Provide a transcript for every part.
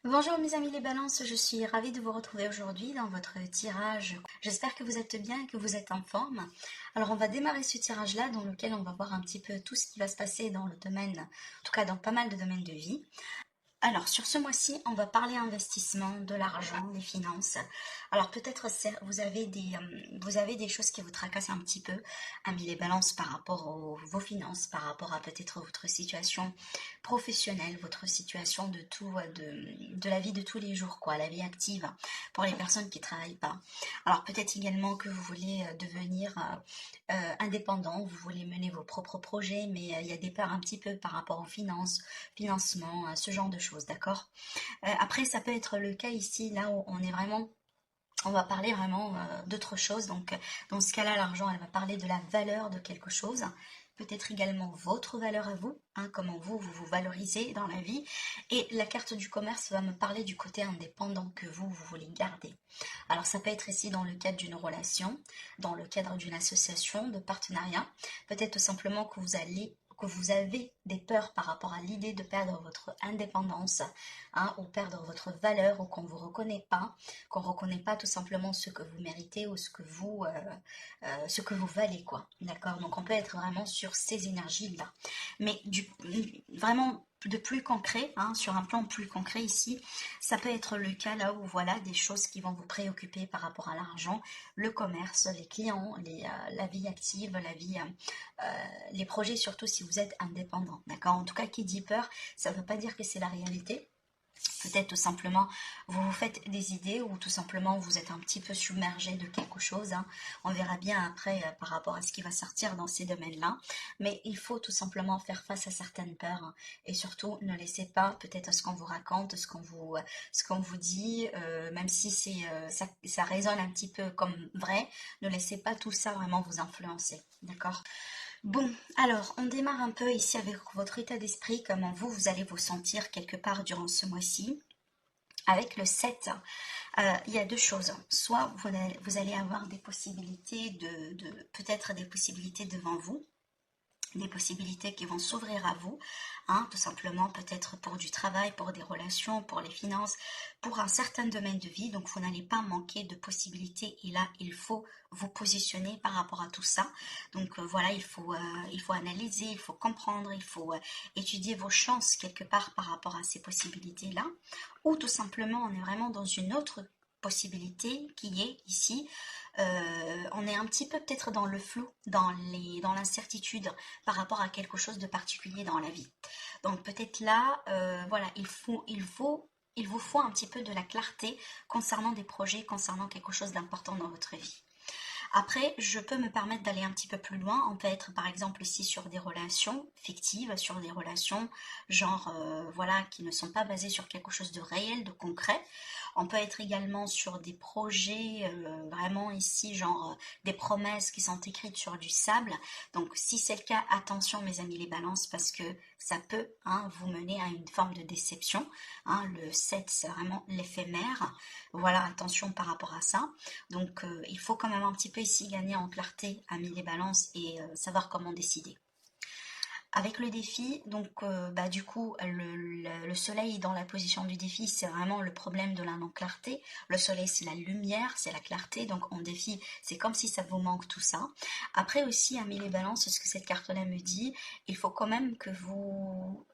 Bonjour mes amis les balances, je suis ravie de vous retrouver aujourd'hui dans votre tirage. J'espère que vous êtes bien et que vous êtes en forme. Alors on va démarrer ce tirage-là dans lequel on va voir un petit peu tout ce qui va se passer dans le domaine, en tout cas dans pas mal de domaines de vie. Alors, sur ce mois-ci, on va parler investissement, de l'argent, des finances. Alors, peut-être vous avez des choses qui vous tracassent un petit peu, amis les balances, par rapport aux vos finances, par rapport à peut-être votre situation professionnelle, votre situation de tout, de la vie de tous les jours, quoi, la vie active, pour les personnes qui travaillent pas. Alors, peut-être également que vous voulez devenir indépendant, vous voulez mener vos propres projets, mais il y a des peurs un petit peu par rapport aux finances, financement, ce genre de choses, d'accord. Après, ça peut être le cas ici, là où on va parler vraiment d'autre chose. Donc, dans ce cas-là, l'argent, elle va parler de la valeur de quelque chose. Peut-être également votre valeur à vous, hein, comment vous vous valorisez dans la vie. Et la carte du commerce va me parler du côté indépendant que vous voulez garder. Alors, ça peut être ici dans le cadre d'une relation, dans le cadre d'une association, de partenariat. Peut-être tout simplement que vous avez des peurs par rapport à l'idée de perdre votre indépendance, hein, ou perdre votre valeur, ou qu'on ne reconnaît pas tout simplement ce que vous méritez ou ce que vous valez, quoi. D'accord. Donc on peut être vraiment sur ces énergies-là. Mais vraiment de plus concret, hein, sur un plan plus concret ici, ça peut être le cas là où voilà des choses qui vont vous préoccuper par rapport à l'argent, le commerce, les clients, la vie active, les projets, surtout si vous êtes indépendant. D'accord. En tout cas, qui dit peur, ça ne veut pas dire que c'est la réalité. Peut-être tout simplement vous vous faites des idées ou tout simplement vous êtes un petit peu submergé de quelque chose, hein. On verra bien après par rapport à ce qui va sortir dans ces domaines-là. Mais il faut tout simplement faire face à certaines peurs, hein. Et surtout ne laissez pas peut-être ce qu'on vous raconte, ce qu'on vous dit, même si ça résonne un petit peu comme vrai, ne laissez pas tout ça vraiment vous influencer. D'accord. Bon, alors on démarre un peu ici avec votre état d'esprit, comment vous allez vous sentir quelque part durant ce mois-ci. Avec le 7, il y a deux choses. Soit vous allez avoir des possibilités peut-être des possibilités devant vous, des possibilités qui vont s'ouvrir à vous, hein, tout simplement peut-être pour du travail, pour des relations, pour les finances, pour un certain domaine de vie. Donc vous n'allez pas manquer de possibilités et là il faut vous positionner par rapport à tout ça. Donc voilà, il faut analyser, il faut comprendre, il faut étudier vos chances quelque part par rapport à ces possibilités-là. Ou tout simplement on est vraiment dans une autre possibilité qui est ici, on est un petit peu peut-être dans le flou, dans l'incertitude par rapport à quelque chose de particulier dans la vie. Donc peut-être là, voilà, il vous faut un petit peu de la clarté concernant des projets, concernant quelque chose d'important dans votre vie. Après, je peux me permettre d'aller un petit peu plus loin. On peut être par exemple ici sur des relations fictives, sur des relations genre voilà qui ne sont pas basées sur quelque chose de réel, de concret. On peut être également sur des projets vraiment ici genre des promesses qui sont écrites sur du sable. Donc si c'est le cas, attention mes amis les balances parce que ça peut, hein, vous mener à une forme de déception. Hein, le 7 c'est vraiment l'éphémère. Voilà, attention par rapport à ça. Donc il faut quand même un petit peu ici gagner en clarté, amis les balances, et savoir comment décider. Avec le défi, donc bah, du coup, le soleil dans la position du défi, c'est vraiment le problème de la non-clarté. Le soleil, c'est la lumière, c'est la clarté, donc en défi, c'est comme si ça vous manque tout ça. Après aussi, amis les balances, ce que cette carte-là me dit, il faut quand même que vous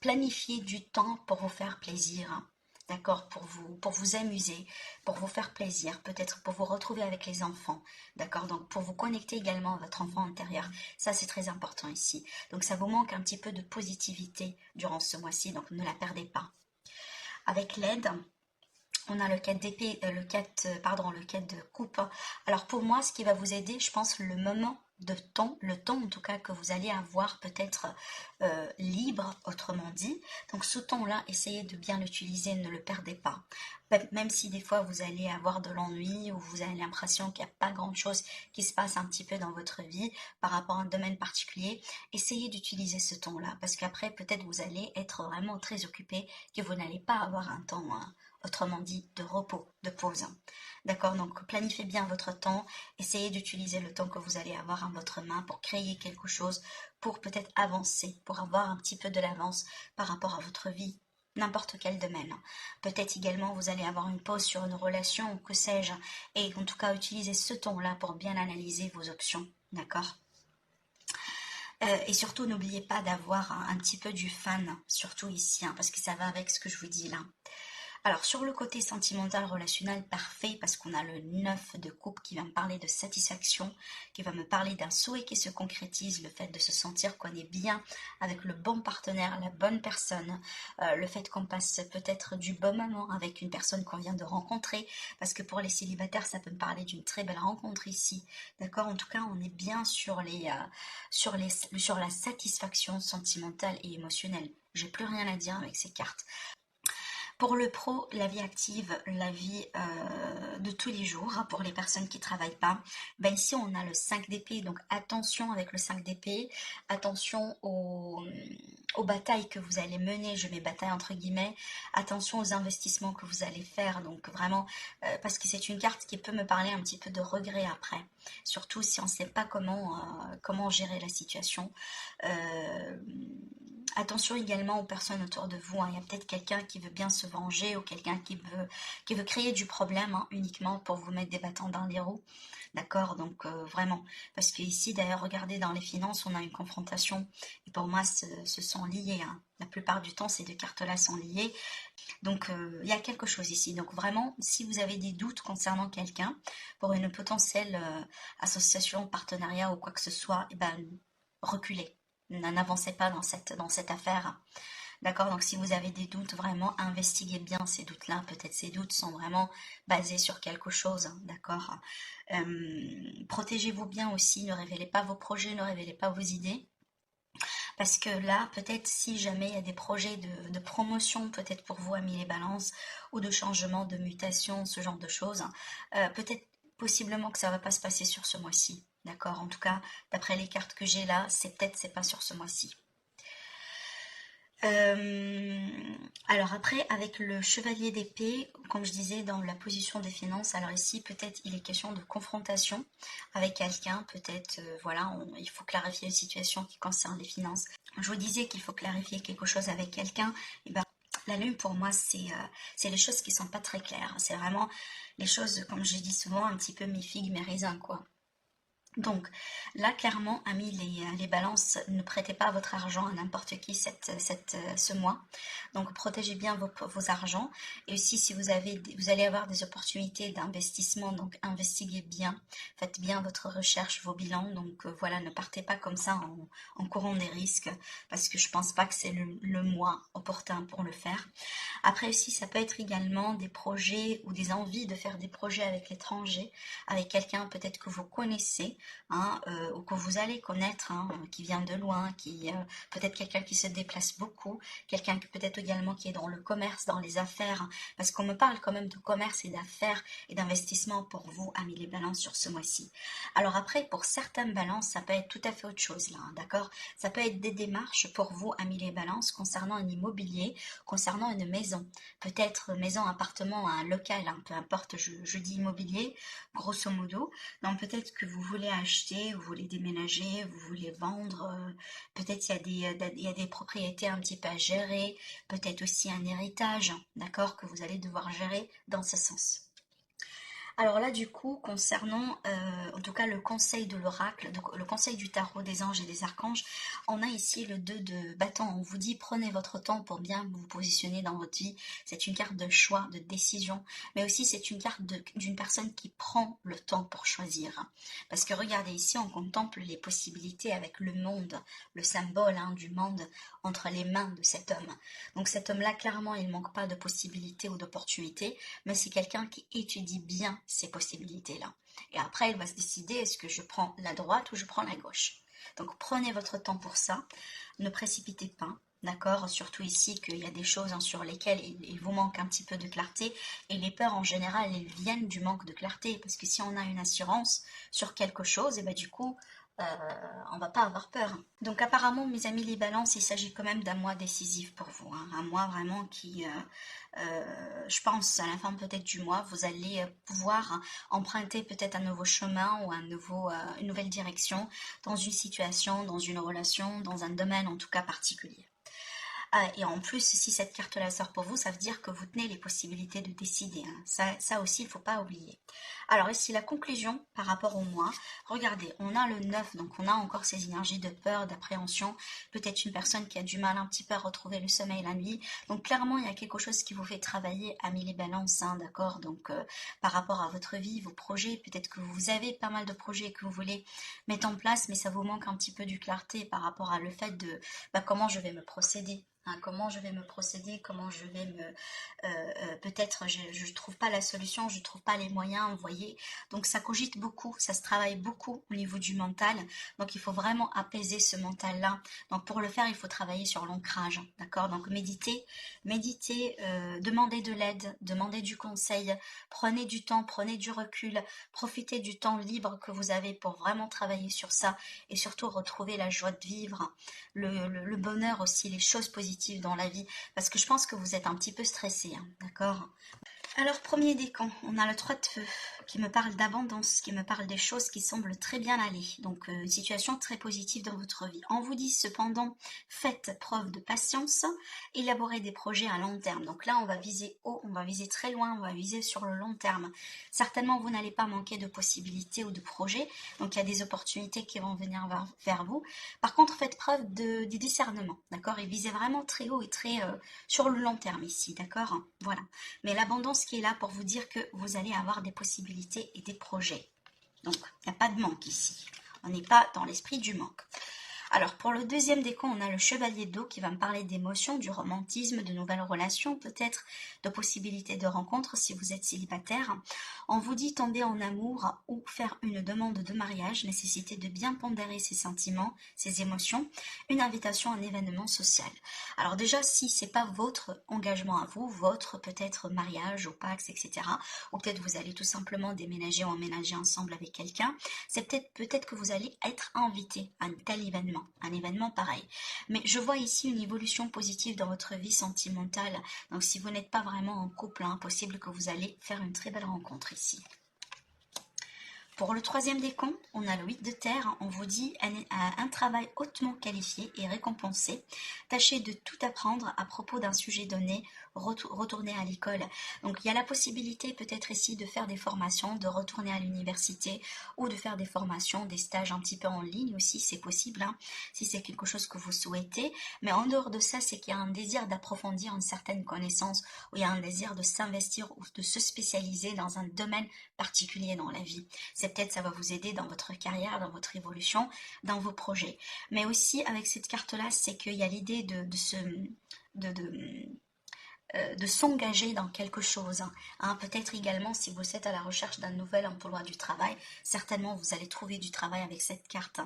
planifiez du temps pour vous faire plaisir, hein. D'accord, pour vous amuser, pour vous faire plaisir, peut-être pour vous retrouver avec les enfants. D'accord, donc pour vous connecter également à votre enfant intérieur. Ça, c'est très important ici. Donc ça vous manque un petit peu de positivité durant ce mois-ci, donc ne la perdez pas. Avec l'aide, on a le 4 d'épée, le 4 de coupe. Alors pour moi, ce qui va vous aider, je pense, le moment de temps, le temps en tout cas que vous allez avoir peut-être libre, autrement dit. Donc ce temps-là, essayez de bien l'utiliser, ne le perdez pas. Même si des fois vous allez avoir de l'ennui ou vous avez l'impression qu'il n'y a pas grand-chose qui se passe un petit peu dans votre vie par rapport à un domaine particulier, essayez d'utiliser ce temps-là parce qu'après peut-être vous allez être vraiment très occupé que vous n'allez pas avoir un temps, hein, autrement dit, de repos, de pause. D'accord, donc planifiez bien votre temps, essayez d'utiliser le temps que vous allez avoir en votre main pour créer quelque chose, pour peut-être avancer, pour avoir un petit peu de l'avance par rapport à votre vie n'importe quel domaine. Peut-être également vous allez avoir une pause sur une relation, ou que sais-je, et en tout cas utilisez ce temps-là pour bien analyser vos options, d'accord? Et surtout, n'oubliez pas d'avoir un petit peu du fun, surtout ici, hein, parce que ça va avec ce que je vous dis là. Alors, sur le côté sentimental, relationnel, parfait, parce qu'on a le 9 de coupe qui va me parler de satisfaction, qui va me parler d'un souhait qui se concrétise, le fait de se sentir qu'on est bien avec le bon partenaire, la bonne personne, le fait qu'on passe peut-être du bon moment avec une personne qu'on vient de rencontrer, parce que pour les célibataires, ça peut me parler d'une très belle rencontre ici, d'accord? En tout cas, on est bien sur sur la satisfaction sentimentale et émotionnelle. J'ai plus rien à dire avec ces cartes. Pour le pro, la vie active, la vie de tous les jours, pour les personnes qui ne travaillent pas, ben ici on a le 5 d'épée, donc attention avec le 5 d'épée, attention aux batailles que vous allez mener, je mets bataille entre guillemets, attention aux investissements que vous allez faire, donc vraiment, parce que c'est une carte qui peut me parler un petit peu de regret après, surtout si on ne sait pas comment gérer la situation. Euh, Attention également aux personnes autour de vous, hein. Il y a peut-être quelqu'un qui veut bien se venger ou quelqu'un qui veut créer du problème, hein, uniquement pour vous mettre des bâtons dans les roues. D'accord? Donc vraiment. Parce que ici, d'ailleurs, regardez dans les finances, on a une confrontation. Et pour moi, ce sont liés, hein. La plupart du temps, ces deux cartes-là sont liées. Donc il y a quelque chose ici. Donc vraiment, si vous avez des doutes concernant quelqu'un, pour une potentielle association, partenariat ou quoi que ce soit, eh ben, reculez. N'avancez pas dans cette affaire. D'accord? Donc si vous avez des doutes, vraiment investiguez bien ces doutes-là. Peut-être ces doutes sont vraiment basés sur quelque chose. D'accord? Protégez-vous bien aussi. Ne révélez pas vos projets, ne révélez pas vos idées. Parce que là, peut-être si jamais il y a des projets de promotion, peut-être pour vous, amis les balances, ou de changement, de mutation, ce genre de choses, peut-être possiblement que ça ne va pas se passer sur ce mois-ci. D'accord? En tout cas, d'après les cartes que j'ai là, c'est pas sur ce mois-ci. Euh, alors après, avec le chevalier d'épée, comme je disais, dans la position des finances, alors ici, peut-être il est question de confrontation avec quelqu'un, peut-être, voilà, il faut clarifier une situation qui concerne les finances. Je vous disais qu'il faut clarifier quelque chose avec quelqu'un, et ben, la lune, pour moi, c'est les choses qui sont pas très claires. C'est vraiment les choses, comme je dis souvent, un petit peu mes figues, mes raisins, quoi. Donc là, clairement, amis les balances, ne prêtez pas votre argent à n'importe qui ce mois. Donc protégez bien vos argents. Et aussi, si vous allez avoir des opportunités d'investissement, donc investiguez bien, faites bien votre recherche, vos bilans. Donc voilà, ne partez pas comme ça en courant des risques, parce que je pense pas que c'est le mois opportun pour le faire. Après aussi, ça peut être également des projets ou des envies de faire des projets avec l'étranger, avec quelqu'un peut-être que vous connaissez, hein, ou que vous allez connaître, hein, qui vient de loin, peut-être quelqu'un qui se déplace beaucoup, quelqu'un peut-être également qui est dans le commerce, dans les affaires, hein, parce qu'on me parle quand même de commerce et d'affaires et d'investissement pour vous, amis les balances, sur ce mois-ci. Alors après, pour certaines balances, ça peut être tout à fait autre chose là, hein, d'accord? Ça peut être des démarches pour vous, amis les balances, concernant un immobilier, concernant une maison, peut-être maison, appartement, un local, hein, peu importe, je dis immobilier, grosso modo. Donc peut-être que vous voulez acheter, vous voulez déménager, vous voulez vendre, peut-être il y a des propriétés un petit peu à gérer, peut-être aussi un héritage, d'accord, que vous allez devoir gérer dans ce sens. Alors là, du coup, concernant en tout cas le conseil de l'oracle, donc le conseil du tarot des anges et des archanges, on a ici le 2 de bâton. On vous dit prenez votre temps pour bien vous positionner dans votre vie. C'est une carte de choix, de décision, mais aussi c'est une carte d'une personne qui prend le temps pour choisir. Parce que regardez ici, on contemple les possibilités avec le monde, le symbole, hein, du monde entre les mains de cet homme. Donc cet homme-là, clairement, il ne manque pas de possibilités ou d'opportunités, mais c'est quelqu'un qui étudie bien ces possibilités-là. Et après, il va se décider, est-ce que je prends la droite ou je prends la gauche. Donc prenez votre temps pour ça, ne précipitez pas, d'accord? Surtout ici qu'il y a des choses, hein, sur lesquelles il vous manque un petit peu de clarté, et les peurs en général, elles viennent du manque de clarté, parce que si on a une assurance sur quelque chose, et ben du coup, on va pas avoir peur. Donc apparemment, mes amis les balances, il s'agit quand même d'un mois décisif pour vous, hein, un mois vraiment qui, je pense, à la fin peut-être du mois, vous allez pouvoir emprunter peut-être un nouveau chemin ou une nouvelle direction dans une situation, dans une relation, dans un domaine en tout cas particulier. Et en plus, si cette carte-là sort pour vous, ça veut dire que vous tenez les possibilités de décider, hein. Ça aussi, il ne faut pas oublier. Alors ici, la conclusion par rapport au mois. Regardez, on a le 9, donc on a encore ces énergies de peur, d'appréhension. Peut-être une personne qui a du mal un petit peu à retrouver le sommeil la nuit. Donc clairement, il y a quelque chose qui vous fait travailler à mille et balances, hein, d'accord. Donc par rapport à votre vie, vos projets, peut-être que vous avez pas mal de projets que vous voulez mettre en place, mais ça vous manque un petit peu du clarté par rapport à le fait de comment je vais me procéder. Hein, comment je vais me procéder, comment je vais me... peut-être je ne trouve pas la solution, je ne trouve pas les moyens, vous voyez. Donc ça cogite beaucoup, ça se travaille beaucoup au niveau du mental. Donc il faut vraiment apaiser ce mental-là. Donc pour le faire, il faut travailler sur l'ancrage, d'accord. Donc méditez, demandez de l'aide, demandez du conseil, prenez du temps, prenez du recul, profitez du temps libre que vous avez pour vraiment travailler sur ça et surtout retrouver la joie de vivre, le bonheur aussi, les choses positives dans la vie, parce que je pense que vous êtes un petit peu stressé, hein, d'accord? Alors, premier décan, on a le 3 de feu qui me parle d'abondance, qui me parle des choses qui semblent très bien aller. Donc, une situation très positive dans votre vie. On vous dit cependant, faites preuve de patience, élaborez des projets à long terme. Donc là, on va viser haut, on va viser très loin, on va viser sur le long terme. Certainement, vous n'allez pas manquer de possibilités ou de projets. Donc, il y a des opportunités qui vont venir vers vous. Par contre, faites preuve de discernement, d'accord? Et visez vraiment très haut et très sur le long terme ici, d'accord? Voilà. Mais l'abondance qui est là pour vous dire que vous allez avoir des possibilités et des projets. Donc, il n'y a pas de manque ici. On n'est pas dans l'esprit du manque. Alors, pour le deuxième décan, on a le chevalier d'eau qui va me parler d'émotions, du romantisme, de nouvelles relations, peut-être de possibilités de rencontres si vous êtes célibataire. On vous dit tomber en amour ou faire une demande de mariage, nécessité de bien pondérer ses sentiments, ses émotions, une invitation à un événement social. Alors déjà, si c'est pas votre engagement à vous, votre peut-être mariage ou Pax, etc., ou peut-être vous allez tout simplement déménager ou emménager ensemble avec quelqu'un, c'est peut-être que vous allez être invité à un tel événement, un événement pareil. Mais je vois ici une évolution positive dans votre vie sentimentale. Donc si vous n'êtes pas vraiment en couple, hein, possible que vous allez faire une très belle rencontre ici. Pour le troisième décan, on a le 8 de terre. On vous dit un travail hautement qualifié et récompensé. Tâchez de tout apprendre à propos d'un sujet donné. Retourner à l'école. Donc il y a la possibilité peut-être ici de faire des formations, de retourner à l'université ou de faire des formations, des stages un petit peu en ligne aussi, c'est possible, hein, si c'est quelque chose que vous souhaitez. Mais en dehors de ça, c'est qu'il y a un désir d'approfondir une certaine connaissance, ou il y a un désir de s'investir ou de se spécialiser dans un domaine particulier dans la vie. C'est peut-être ça va vous aider dans votre carrière, dans votre évolution, dans vos projets. Mais aussi avec cette carte-là, c'est qu'il y a l'idée de s'engager dans quelque chose, hein. Peut-être également si vous êtes à la recherche d'un nouvel emploi du travail, certainement vous allez trouver du travail avec cette carte.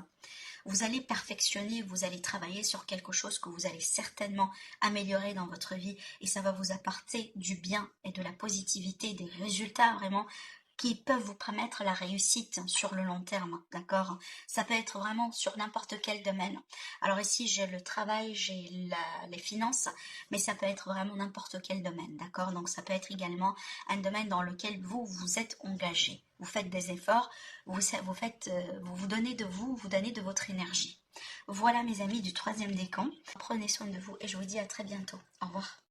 Vous allez perfectionner, vous allez travailler sur quelque chose que vous allez certainement améliorer dans votre vie et ça va vous apporter du bien et de la positivité, des résultats vraiment qui peuvent vous permettre la réussite sur le long terme, d'accord? Ça peut être vraiment sur n'importe quel domaine. Alors ici, j'ai le travail, j'ai les finances, mais ça peut être vraiment n'importe quel domaine, d'accord? Donc ça peut être également un domaine dans lequel vous êtes engagé. Vous faites des efforts, vous donnez de vous, vous donnez de votre énergie. Voilà mes amis du troisième décan. Prenez soin de vous et je vous dis à très bientôt. Au revoir.